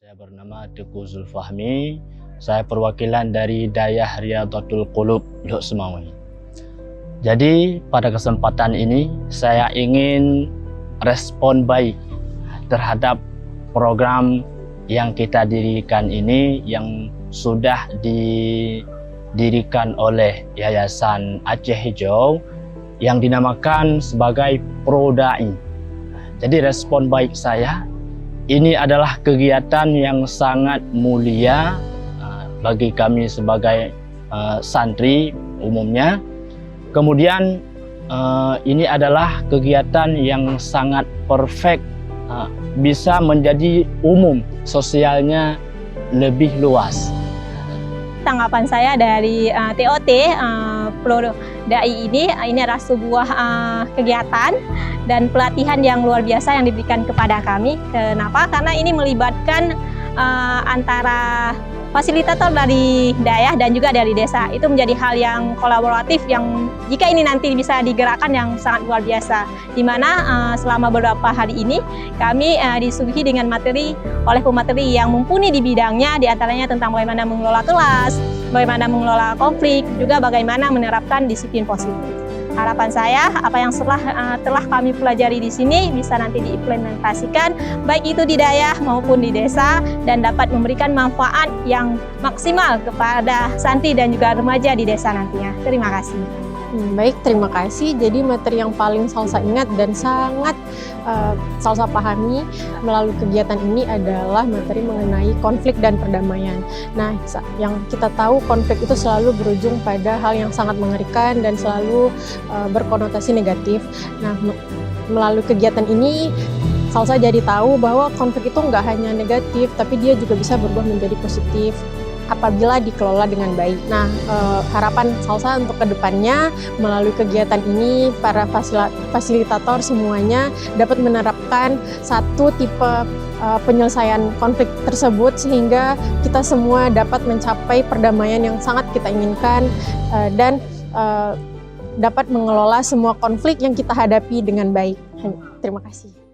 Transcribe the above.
Saya bernama Teguh Zulfahmi. Saya perwakilan dari Dayah Riyadhatul Qulub Lok Semawi. Jadi pada kesempatan ini saya ingin respon baik terhadap program yang kita dirikan ini, yang sudah didirikan oleh Yayasan Aceh Hijau yang dinamakan sebagai Prodai. Jadi respon baik saya, ini adalah kegiatan yang sangat mulia bagi kami sebagai santri umumnya. Kemudian ini adalah kegiatan yang sangat perfect, bisa menjadi umum, sosialnya lebih luas. Tanggapan saya dari TOT Prodai ini adalah sebuah kegiatan dan pelatihan yang luar biasa yang diberikan kepada kami. Kenapa? Karena ini melibatkan antara fasilitator dari daerah dan juga dari desa. Itu menjadi hal yang kolaboratif yang jika ini nanti bisa digerakkan yang sangat luar biasa. Di mana selama beberapa hari ini kami disuguhi dengan materi oleh pemateri yang mumpuni di bidangnya, di antaranya tentang bagaimana mengelola kelas, bagaimana mengelola konflik, juga bagaimana menerapkan disiplin positif. Harapan saya, apa yang telah kami pelajari di sini bisa nanti diimplementasikan, baik itu di daerah maupun di desa, dan dapat memberikan manfaat yang maksimal kepada santri dan juga remaja di desa nantinya. Terima kasih. Baik, terima kasih. Jadi materi yang paling Salsa ingat dan sangat Salsa pahami melalui kegiatan ini adalah materi mengenai konflik dan perdamaian. Nah, yang kita tahu konflik itu selalu berujung pada hal yang sangat mengerikan dan selalu berkonotasi negatif. Nah, melalui kegiatan ini Salsa jadi tahu bahwa konflik itu nggak hanya negatif, tapi dia juga bisa berubah menjadi positif apabila dikelola dengan baik. Nah, harapan Salsa untuk kedepannya melalui kegiatan ini, para fasilitator semuanya dapat menerapkan satu tipe penyelesaian konflik tersebut sehingga kita semua dapat mencapai perdamaian yang sangat kita inginkan dan dapat mengelola semua konflik yang kita hadapi dengan baik. Terima kasih.